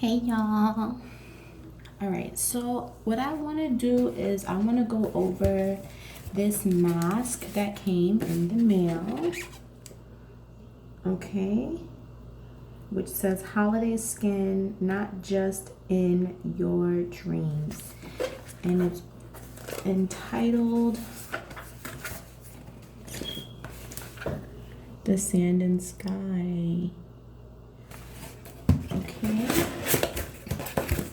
Hey y'all. All right, so what I want to do is I want to go over this mask that came in the mail. Okay, which says holiday skin, not just in your dreams. And it's entitled The Sand and Sky. Okay.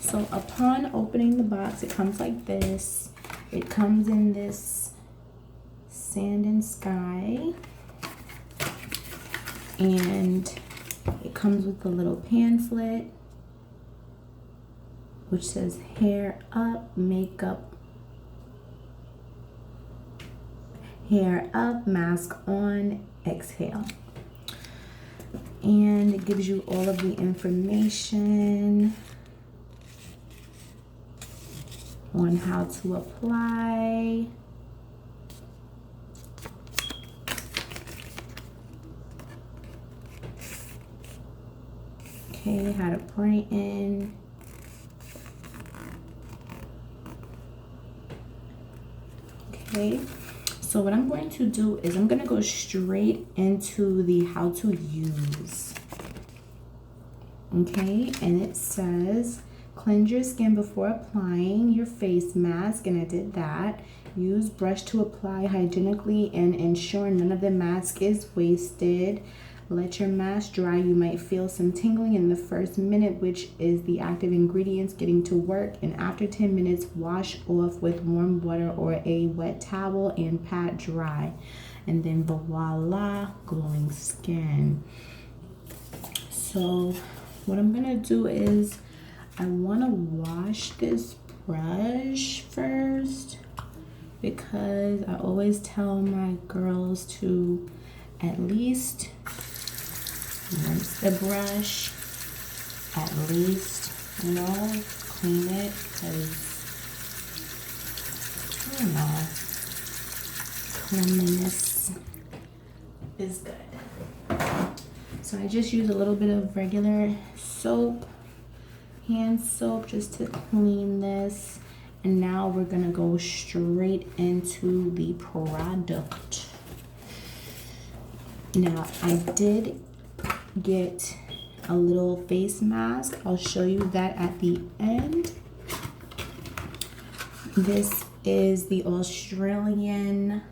So upon opening the box, it comes like this. It comes in this sand and sky. And it comes with a little pamphlet which says hair up, makeup, hair up, mask on, exhale. And it gives you all of the information on how to apply. Okay, how to brighten. Okay, so what I'm going to do is I'm going to go straight into the how to use. Okay, and it says cleanse your skin before applying your face mask, and I did that. Use brush to apply hygienically and ensure none of the mask is wasted. Let your mask dry. You might feel some tingling in the first minute, which is the active ingredients getting to work. And after 10 minutes, wash off with warm water or a wet towel and pat dry. And then voila, glowing skin. So what I'm gonna do is I want to wash this brush first, because I always tell my girls to at least rinse the brush, at least, you know, clean it, because, you know, cleanliness is good. So I just use a little bit of regular soap, hand soap, just to clean this. And now we're gonna go straight into the product. Now I did get a little face mask. I'll show you that at the end. This is the Australian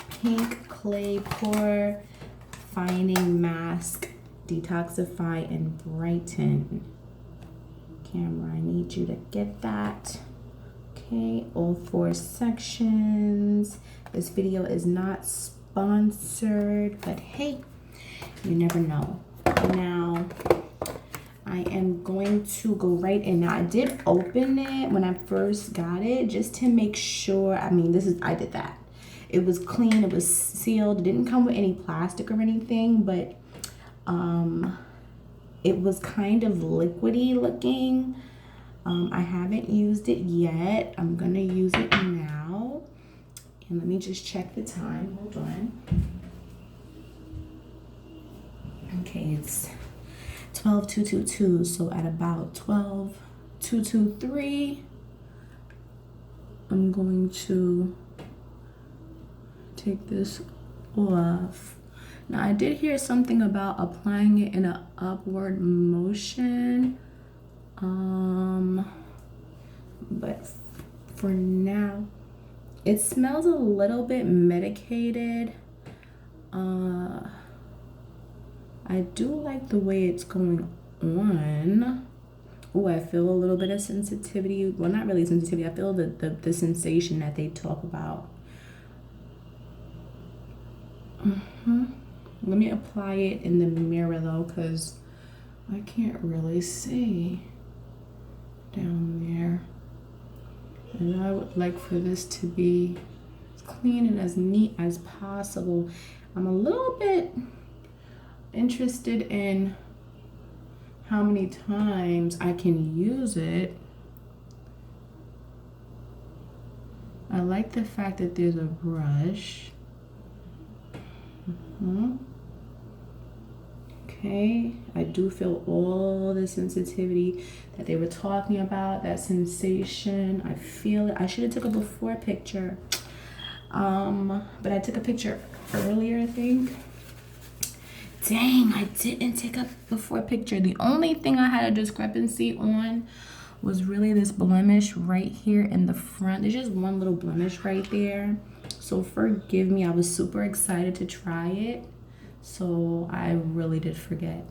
Pink Clay Pore Fining Mask, Detoxify and Brighten. Camera, I need you to get that. Okay, all 4 sections. This video is not sponsored, but hey, you never know. Now I am going to go right in. Now I did open it when I first got it just to make sure. I mean, I did that. It was clean, it was sealed. It didn't come with any plastic or anything, but it was kind of liquidy looking. I haven't used it yet. I'm gonna use it now. And let me just check the time. Hold on. Okay, it's 12:222. So at about 12:223, I'm going to take this off. Now I did hear something about applying it in an upward motion. But for now, it smells a little bit medicated. I do like the way it's going on. Oh, I feel a little bit of sensitivity. Well, not really sensitivity. I feel the sensation that they talk about. Let me apply it in the mirror though, because I can't really see down there. And I would like for this to be as clean and as neat as possible. I'm a little bit interested in how many times I can use it. I like the fact that there's a brush. Okay. Okay, I do feel all the sensitivity that they were talking about, that sensation. I feel it. I should have took a before picture. But I took a picture earlier, I think. Dang, I didn't take a before picture. The only thing I had a discrepancy on was really this blemish right here in the front. There's just one little blemish right there. So forgive me, I was super excited to try it. So I really did forget.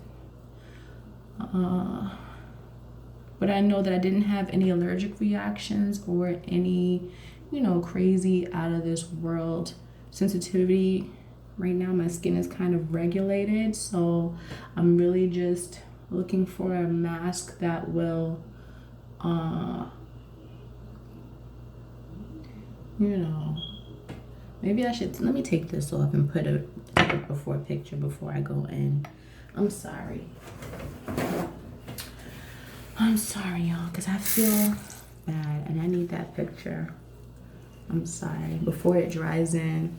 But I know that I didn't have any allergic reactions or any, you know, crazy out of this world sensitivity. Right now my skin is kind of regulated, so I'm really just looking for a mask that will, you know, maybe I should, let me take this off and put a before picture before I go in. I'm sorry. I'm sorry, y'all, because I feel bad and I need that picture. I'm sorry. Before it dries in,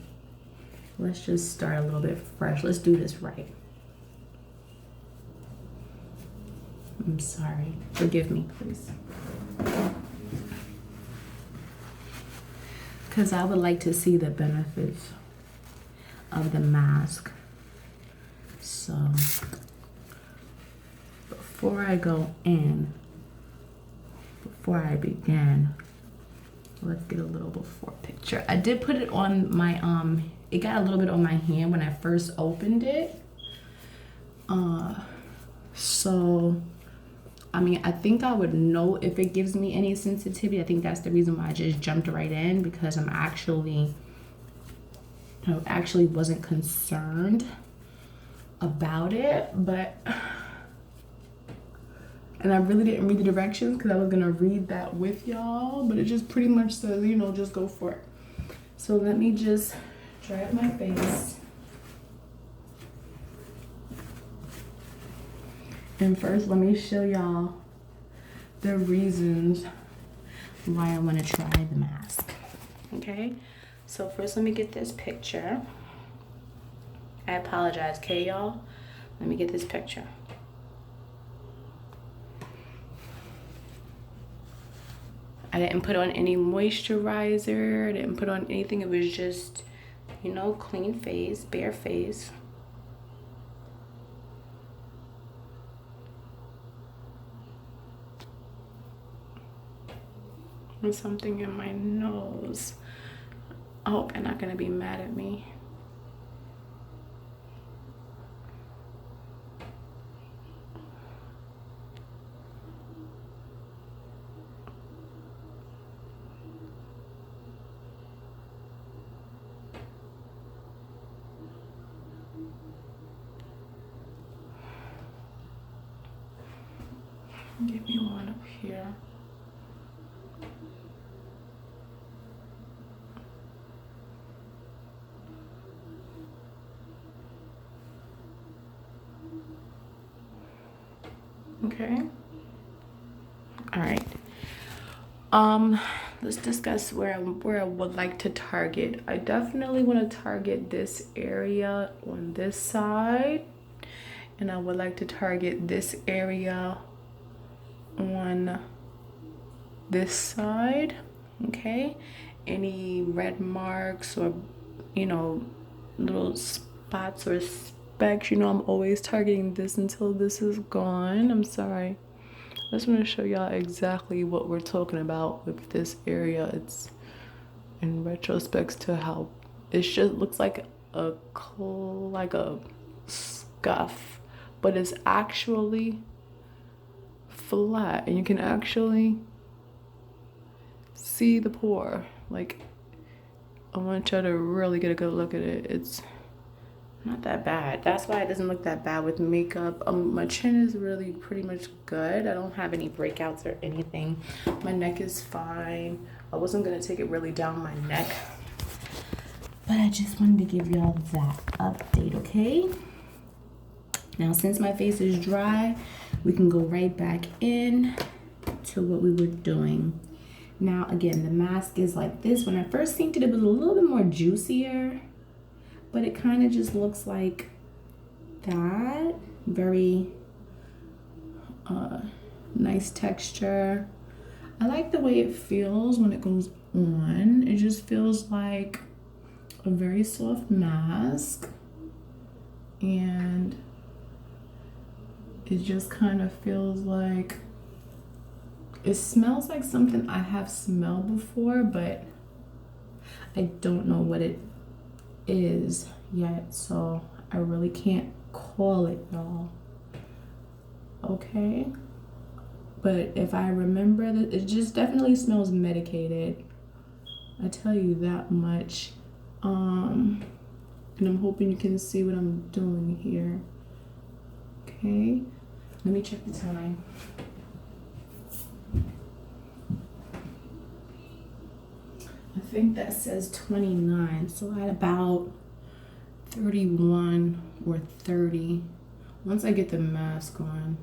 let's just start a little bit fresh. Let's do this right. I'm sorry. Forgive me, please. Because I would like to see the benefits of the mask. So before I go in, before I begin, let's get a little before picture. I did put it on my, it got a little bit on my hand when I first opened it. So, I mean, I think I would know if it gives me any sensitivity. I think that's the reason why I just jumped right in, because I actually wasn't concerned about it, but, and I really didn't read the directions because I was gonna read that with y'all, but it just pretty much says, you know, just go for it. So let me just dry up my face. And first, let me show y'all the reasons why I want to try the mask. Okay, so first let me get this picture. I apologize, okay, y'all? Let me get this picture. I didn't put on any moisturizer. I didn't put on anything. It was just, you know, clean face, bare face. And something in my nose. I hope you're not gonna be mad at me. Give me one up here. Okay. All right. Let's discuss where I would like to target. I definitely want to target this area on this side, and I would like to target this area on this side. Okay, any red marks or, you know, little spots or specks, you know, I'm always targeting this until this is gone. I'm sorry. I just want to show y'all exactly what we're talking about with this area. It's in retrospect to how it just looks like a scuff, but it's actually flat, and you can actually see the pore. Like, I want y'all to really get a good look at it. It's not that bad. That's why it doesn't look that bad with makeup. My chin is really pretty much good. I don't have any breakouts or anything. My neck is fine. I wasn't gonna take it really down my neck, but I just wanted to give y'all that update, okay? Now, since my face is dry, we can go right back in to what we were doing. Now, again, the mask is like this. When I first seen it, it was a little bit more juicier, but it kind of just looks like that. Very nice texture. I like the way it feels when it goes on. It just feels like a very soft mask, and it just kind of feels like, it smells like something I have smelled before, but I don't know what it is yet, so I really can't call it, y'all. Okay, but if I remember that, it just definitely smells medicated, I tell you that much. And I'm hoping you can see what I'm doing here. Okay, let me check the time. I think that says 29, so at about 31 or 30, once I get the mask on,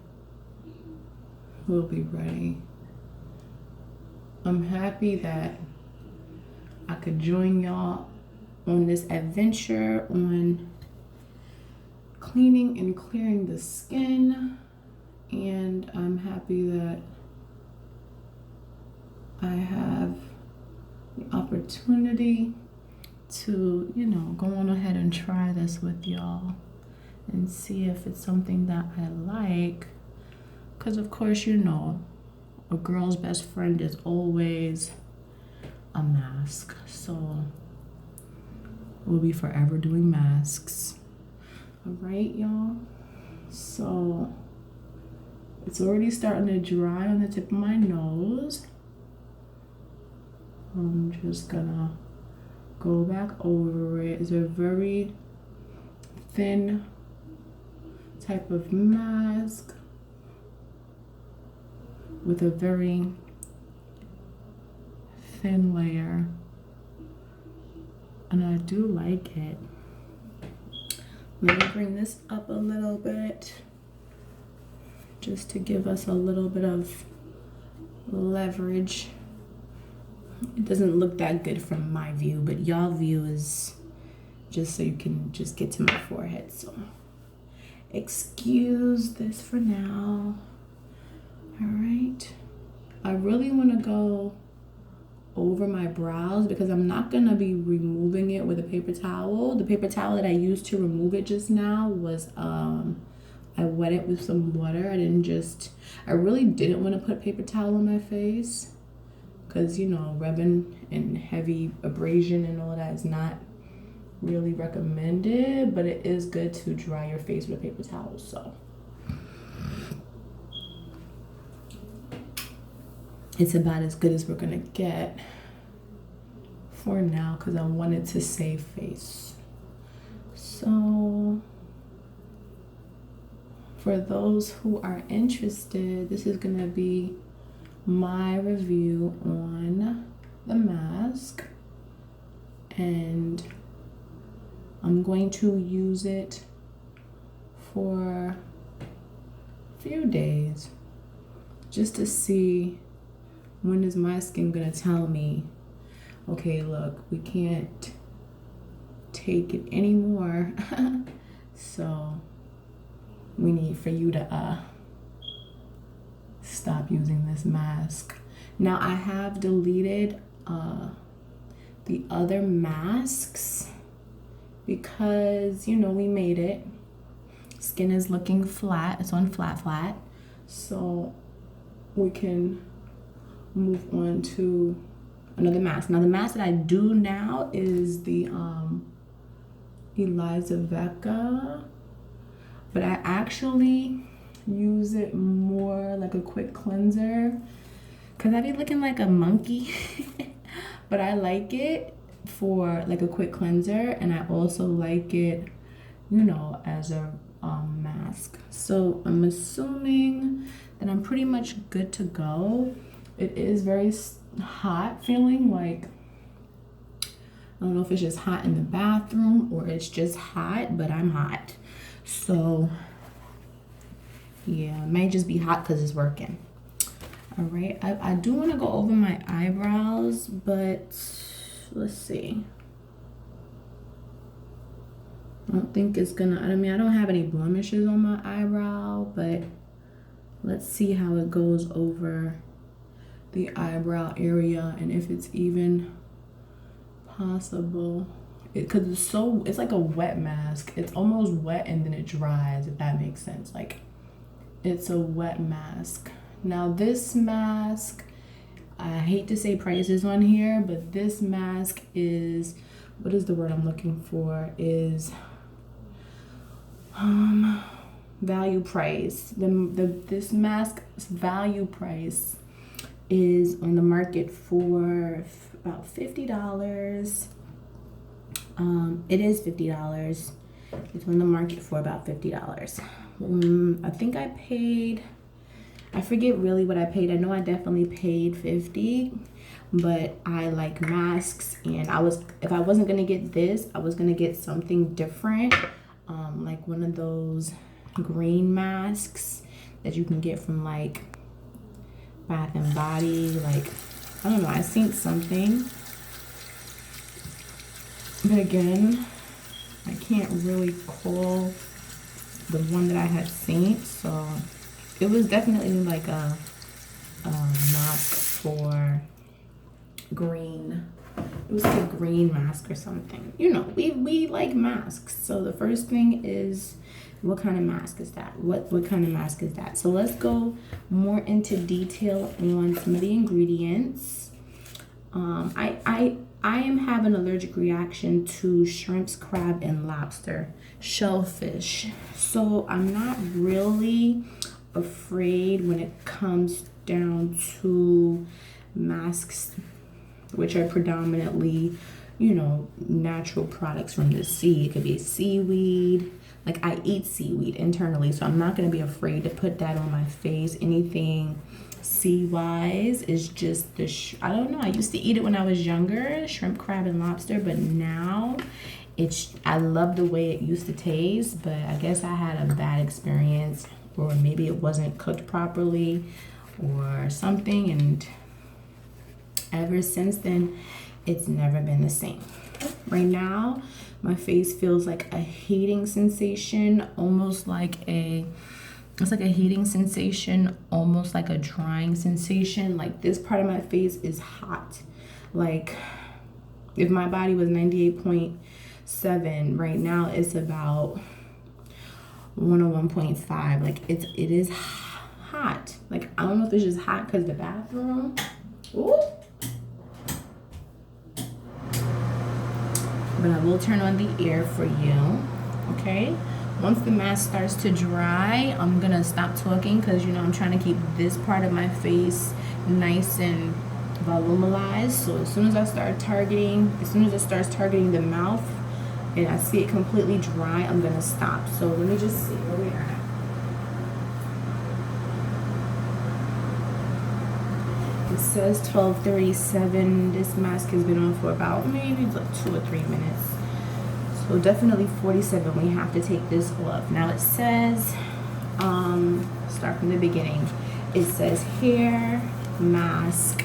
we'll be ready. I'm happy that I could join y'all on this adventure on cleaning and clearing the skin, and I'm happy that I have the opportunity to, you know, go on ahead and try this with y'all and see if it's something that I like, because of course, you know, a girl's best friend is always a mask, so we'll be forever doing masks. All right, y'all, so it's already starting to dry on the tip of my nose. I'm just gonna go back over it. It's a very thin type of mask with a very thin layer, and I do like it. Let me bring this up a little bit just to give us a little bit of leverage. It doesn't look that good from my view, but y'all view is just so you can just get to my forehead. So excuse this for now. All right, I really want to go over my brows because I'm not gonna be removing it with a paper towel. The paper towel that I used to remove it just now was I wet it with some water. I really didn't want to put paper towel on my face because, you know, rubbing and heavy abrasion and all that is not really recommended, but it is good to dry your face with a paper towel. So it's about as good as we're gonna get for now because I wanted to save face. So for those who are interested, this is gonna be my review on the mask, and I'm going to use it for a few days just to see when is my skin gonna tell me, okay, look, we can't take it anymore. So we need for you to stop using this mask. Now I have deleted the other masks because, you know, we made it. Skin is looking flat, it's on flat. So we can move on to another mask. Now the mask that I do now is the Eliza Vecca, but I actually use it more like a quick cleanser because I be looking like a monkey. But I like it for like a quick cleanser, and I also like it, you know, as a mask. So I'm assuming that I'm pretty much good to go. It is very hot feeling, like I don't know if it's just hot in the bathroom or it's just hot, but I'm hot. So yeah, it may just be hot because it's working. All right, I do want to go over my eyebrows, but let's see. I don't think it's gonna, I mean, I don't have any blemishes on my eyebrow, but let's see how it goes over the eyebrow area and if it's even possible. Because it's like a wet mask. It's almost wet and then it dries, if that makes sense. Like, it's a wet mask. Now this mask, I hate to say prices on here, but this mask is, what is the word I'm looking for, is value price. This mask's value price is on the market for about $50. It is $50. It's on the market for about $50. I think I paid, I forget really what I paid. I know I definitely paid $50, but I like masks, and if I wasn't gonna get this, I was gonna get something different, like one of those green masks that you can get from like Bath and Body. Like, I don't know, I seen something, but again, I can't really call the one that I had seen. So it was definitely like a mask for green. It was a green mask or something. You know, we like masks. So the first thing is, what kind of mask is that? What kind of mask is that? So let's go more into detail on some of the ingredients. I am having an allergic reaction to shrimps, crab, and lobster, shellfish. So I'm not really afraid when it comes down to masks, which are predominantly, you know, natural products from the sea. It could be seaweed. Like, I eat seaweed internally, so I'm not going to be afraid to put that on my face. Anything sea-wise is just I don't know. I used to eat it when I was younger, shrimp, crab, and lobster, but now I love the way it used to taste, but I guess I had a bad experience, or maybe it wasn't cooked properly or something, and ever since then, it's never been the same. Right now, my face feels like a heating sensation, almost like it's like a heating sensation, almost like a drying sensation. Like, this part of my face is hot. Like, if my body was 98.7, right now it's about 101.5. Like, it is hot. Like, I don't know if it's just hot because the bathroom. Ooh. But I will turn on the air for you, okay? Once the mask starts to dry, I'm gonna stop talking because, you know, I'm trying to keep this part of my face nice and volumized. So as soon as it starts targeting the mouth and I see it completely dry, I'm gonna stop. So let me just see where we are at. It says 12:37. This mask has been on for about maybe like 2 or 3 minutes. So definitely 47. We have to take this off. Now it says, start from the beginning. It says hair, mask.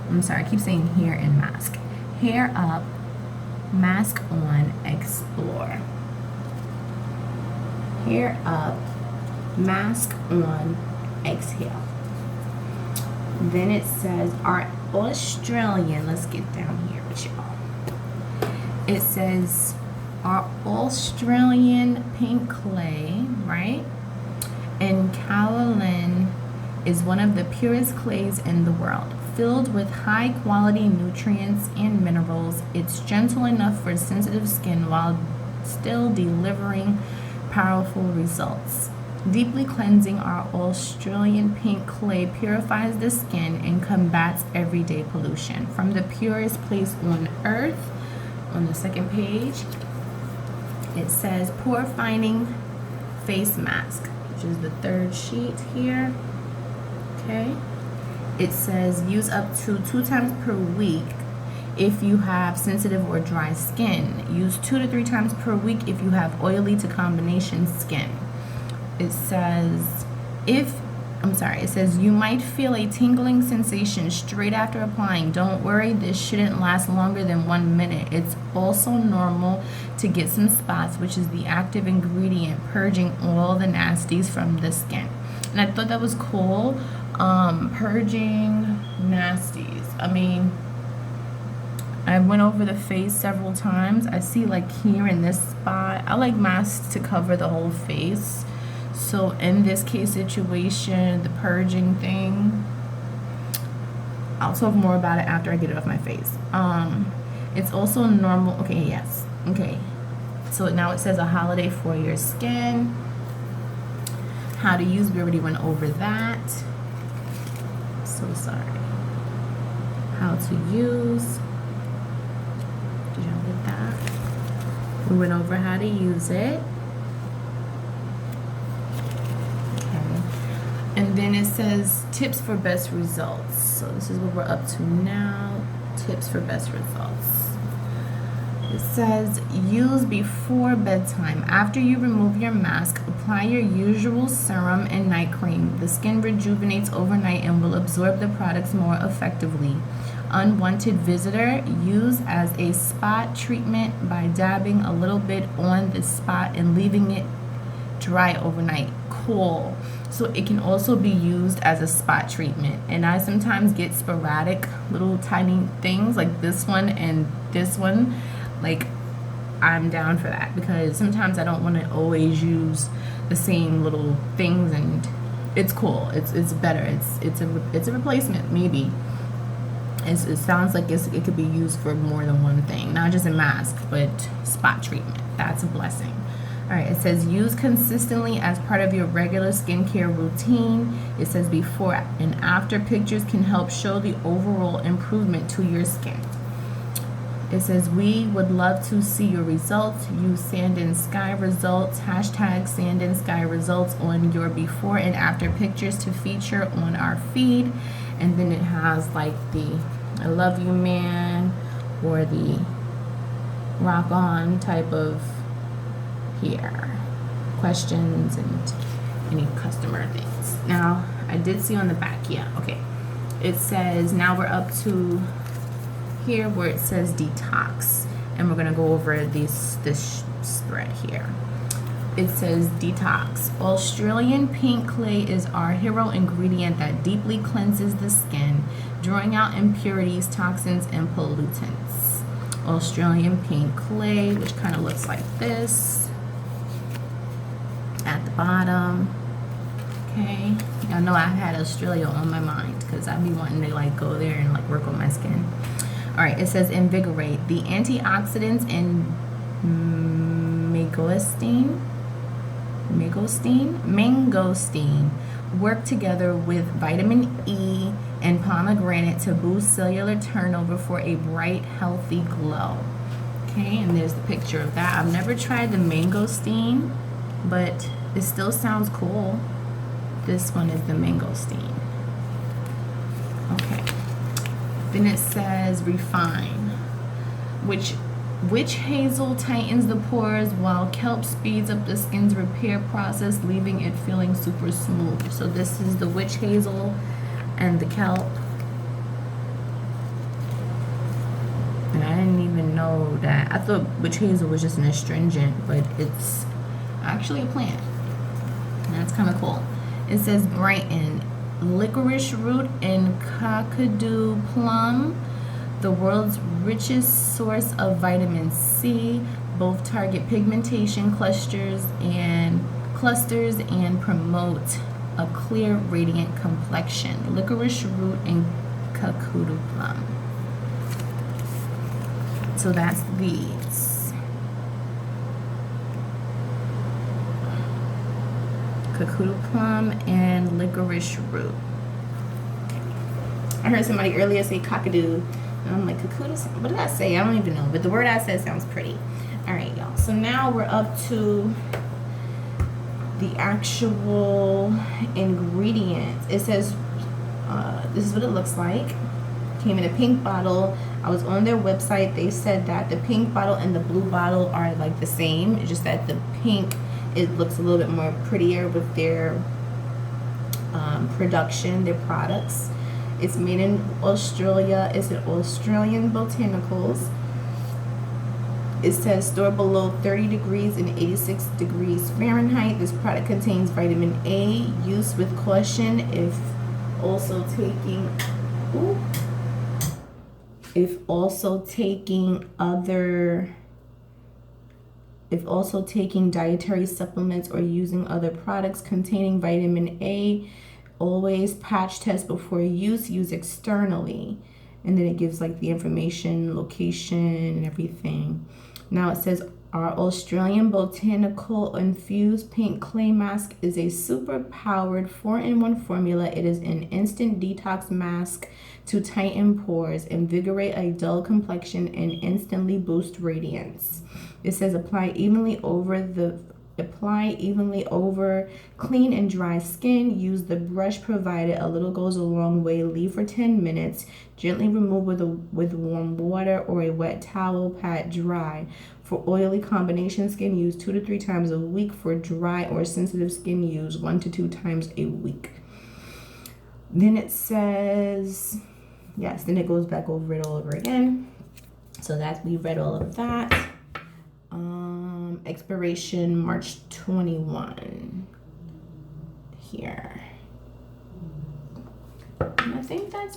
I'm sorry, I keep saying hair and mask. Hair up, mask on, explore. Hair up, mask on, exhale. Then it says our Australian, let's get down here with y'all. It says our Australian pink clay, right? And kaolin is one of the purest clays in the world. Filled with high quality nutrients and minerals, it's gentle enough for sensitive skin while still delivering powerful results. Deeply cleansing, our Australian pink clay purifies the skin and combats everyday pollution. From the purest place on earth, on the second page, it says pore finding face mask, which is the third sheet here. Okay. It says use up to 2 times per week if you have sensitive or dry skin. Use 2 to 3 times per week if you have oily to combination skin. It says if I'm sorry, it says you might feel a tingling sensation straight after applying. Don't worry, this shouldn't last longer than 1 minute. It's also normal to get some spots, which is the active ingredient purging all the nasties from the skin. And I thought that was cool. Purging nasties. I mean, I went over the face several times. I see like here in this spot, I like masks to cover the whole face. So in this case situation, the purging thing, I'll talk more about it after I get it off my face. It's also normal. Okay, yes. Okay. So now it says a holiday for your skin. How to use, we already went over that. So sorry. How to use. Did y'all get that? We went over how to use it. And then it says tips for best results. So this is what we're up to now. Tips for best results. It says use before bedtime. After you remove your mask, apply your usual serum and night cream. The skin rejuvenates overnight and will absorb the products more effectively. Unwanted visitor, use as a spot treatment by dabbing a little bit on the spot and leaving it dry overnight. Cool. So it can also be used as a spot treatment. And I sometimes get sporadic little tiny things like this one and this one. Like, I'm down for that because sometimes I don't want to always use the same little things, and it's cool. It's better. It's a replacement maybe. It sounds like it could be used for more than one thing, not just a mask, but spot treatment. That's a blessing. All right, it says use consistently as part of your regular skincare routine. It says before and after pictures can help show the overall improvement to your skin. It says we would love to see your results. Use Sand and Sky results, hashtag Sand and Sky results on your before and after pictures to feature on our feed. And then it has like the I love you man or the rock on type of here questions and any customer things. Now I did see on the back, yeah, okay, it says now we're up to here where it says detox, and we're gonna go over this spread here. It says detox. Australian pink clay is our hero ingredient that deeply cleanses the skin, drawing out impurities, toxins, and pollutants. Australian pink clay, which kind of looks like this at the bottom. Okay, y'all know I had Australia on my mind because I'd be wanting to like go there and like work on my skin. All right, it says invigorate. The antioxidants in mangosteen work together with vitamin E and pomegranate to boost cellular turnover for a bright, healthy glow. Okay, and there's the picture of that. I've never tried the mangosteen, but it still sounds cool. This one is the mangosteen. Okay. Then it says refine, which witch hazel tightens the pores while kelp speeds up the skin's repair process, leaving it feeling super smooth. So this is the witch hazel and the kelp. And I didn't even know that. I thought witch hazel was just an astringent, but it's actually a plant. And that's kind of cool. It says brighten. Licorice root and kakadu plum, the world's richest source of vitamin C, both target pigmentation clusters and promote a clear, radiant complexion. Licorice root and kakadu plum. So that's these. Kakadu plum and licorice root. I heard somebody earlier say cockadoo, and I'm like, kakadu, what did I say? I don't even know, but the word I said sounds pretty. All right, y'all. So now we're up to the actual ingredients. It says, this is what it looks like. Came in a pink bottle. I was on their website. They said that the pink bottle and the blue bottle are like the same. It's just that the pink, it looks a little bit more prettier with their production, their products. It's made in Australia. It's an Australian botanicals. It says store below 30 degrees and 86 degrees Fahrenheit. This product contains vitamin A. Use with caution if also taking dietary supplements or using other products containing vitamin A. Always patch test before use. Use externally. And then it gives like the information, location, and everything. Now it says our Australian Botanical Infused Pink Clay Mask is a super powered 4-in-1 formula. It is an instant detox mask to tighten pores, invigorate a dull complexion, and instantly boost radiance. It says apply evenly over clean and dry skin. Use the brush provided. A little goes a long way. Leave for 10 minutes. Gently remove with warm water or a wet towel. Pat dry. For oily combination skin, use 2 to 3 times a week. For dry or sensitive skin, use 1 to 2 times a week. Then it says, yes, then it goes back over it all over again. So we read all of that. Expiration March 21 here. And I think that's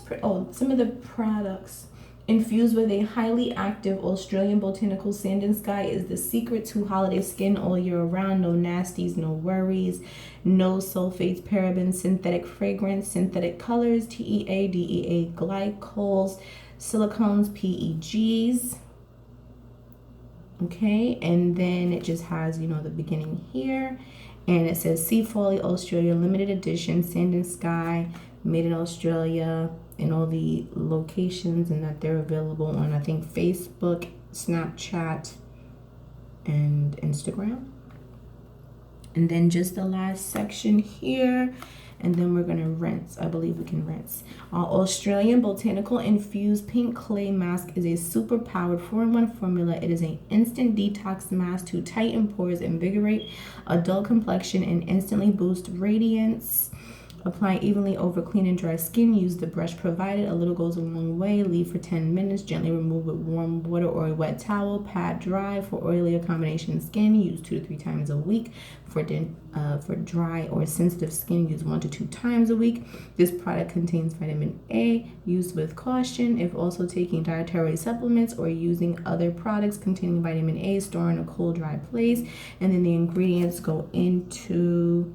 some of the products. Infused with a highly active Australian botanical sand and sky is the secret to holiday skin all year round. No nasties, no worries, no sulfates, parabens, synthetic fragrance, synthetic colors, TEA, DEA, glycols, silicones, PEGs. Okay, and then it just has, the beginning here, and it says Sea Folly Australia limited edition sand and sky, made in Australia, and all the locations, and that they're available on, I think, Facebook, Snapchat, and Instagram. And then just the last section here, and then we're going to rinse. I believe we can rinse. Our Australian Botanical Infused Pink Clay Mask is a super powered 4-in-1 formula. It is an instant detox mask to tighten pores, invigorate a dull complexion, and instantly boost radiance. Apply evenly over clean and dry skin. Use the brush provided. A little goes a long way. Leave for 10 minutes. Gently remove with warm water or a wet towel. Pat dry. For oily or combination skin, use 2 to 3 times a week. For dry or sensitive skin, use 1 to 2 times a week. This product contains vitamin A. Use with caution if also taking dietary supplements or using other products containing vitamin A. Store in a cool, dry place. And then the ingredients go into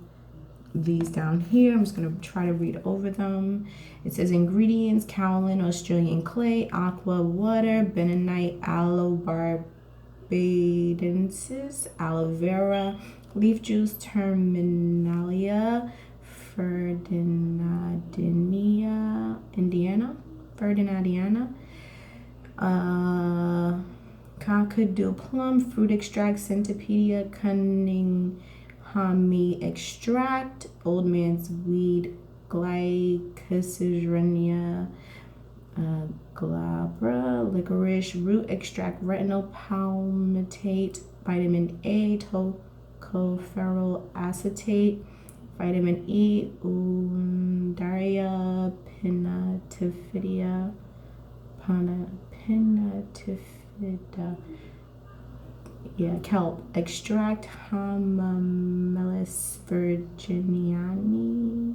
these down here. I'm just going to try to read over them. It says ingredients: kaolin, Australian clay, aqua water, bentonite, aloe barbadensis, aloe vera, leaf juice, terminalia, ferdinandiana, kakadu plum, fruit extract, centopedia, Cunninghami extract, old man's weed, Glycosirenia glabra, licorice root extract, retinol palmitate, vitamin A, tocopherol acetate, vitamin E, Undaria pinnatifida, kelp extract, Hamamelis virginiana,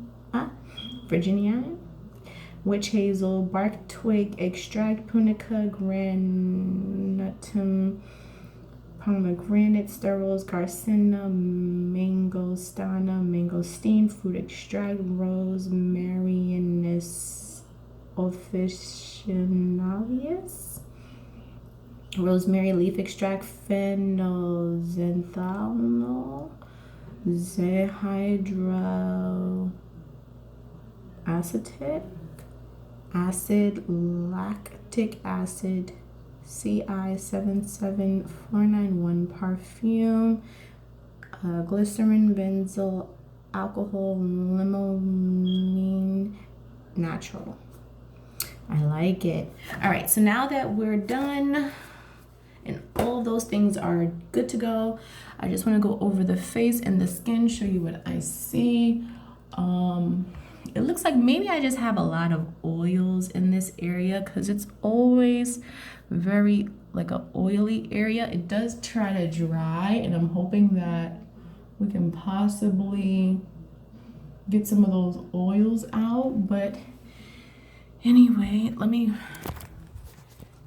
witch hazel, bark twig extract, punica granatum, pomegranate sterols, garcinia, mangosteen, fruit extract, Rosemarianus officinalis, rosemary leaf extract, phenolxanthanol, zehydroacetic acid, lactic acid, CI77491, perfume, glycerin, benzyl alcohol, limonene, natural. I like it. All right, so now that we're done and all of those things are good to go, I just want to go over the face and the skin, show you what I see. It looks like maybe I just have a lot of oils in this area because it's always very like a oily area. It does try to dry, and I'm hoping that we can possibly get some of those oils out. But anyway, let me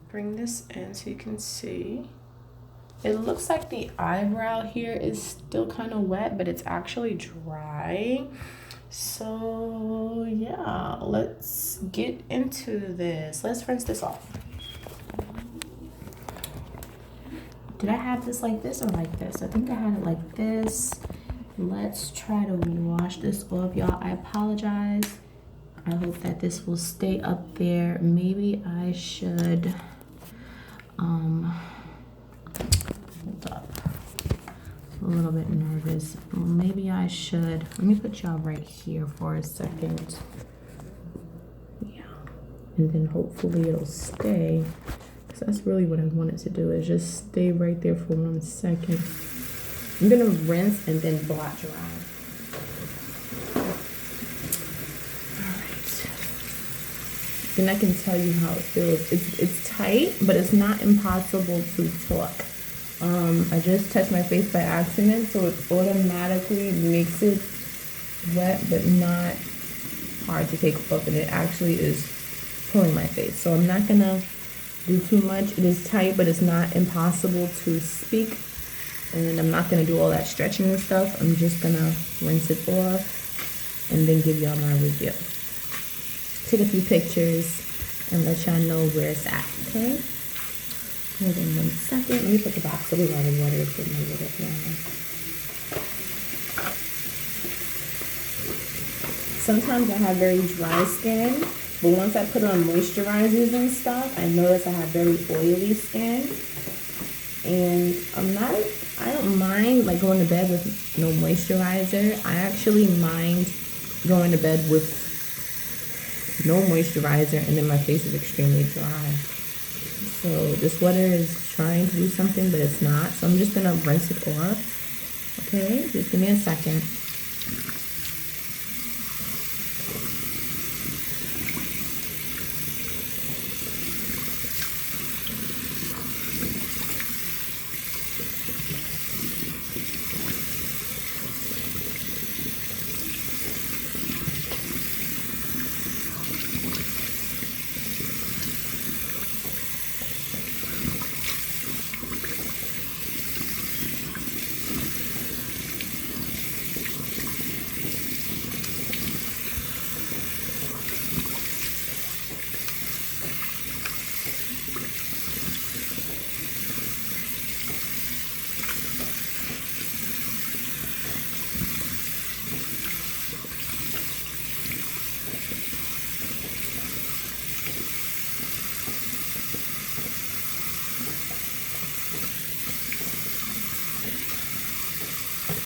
bring this in so you can see. It looks like the eyebrow here is still kind of wet, but it's actually dry. So yeah, let's get into this. Let's rinse this off. Did I have this like this or like this? I think I had it like this. Let's try to wash this off, y'all. I apologize. I hope that this will stay up there. Maybe I should, hold up. A little bit nervous. Maybe I should, let me put y'all right here for a second. Yeah. And then hopefully it'll stay. Because that's really what I wanted to do, is just stay right there for 1 second. I'm gonna rinse and then blot dry. Alright. Then I can tell you how it feels. It's tight, but it's not impossible to pluck. I just touched my face by accident, so it automatically makes it wet, but not hard to take off, and it actually is pulling my face. So I'm not gonna do too much. It is tight, but it's not impossible to speak, and I'm not gonna do all that stretching and stuff. I'm just gonna rinse it off and then give y'all my review. Take a few pictures and let y'all know where it's at, okay? Hold on 1 second. Let me put the box away while the water is getting a little bit warmer. Sometimes I have very dry skin, but once I put on moisturizers and stuff, I notice I have very oily skin. And I don't mind like going to bed with no moisturizer. I actually mind going to bed with no moisturizer and then my face is extremely dry. So this water is trying to do something, but it's not. So I'm just gonna rinse it off. Okay, just give me a second.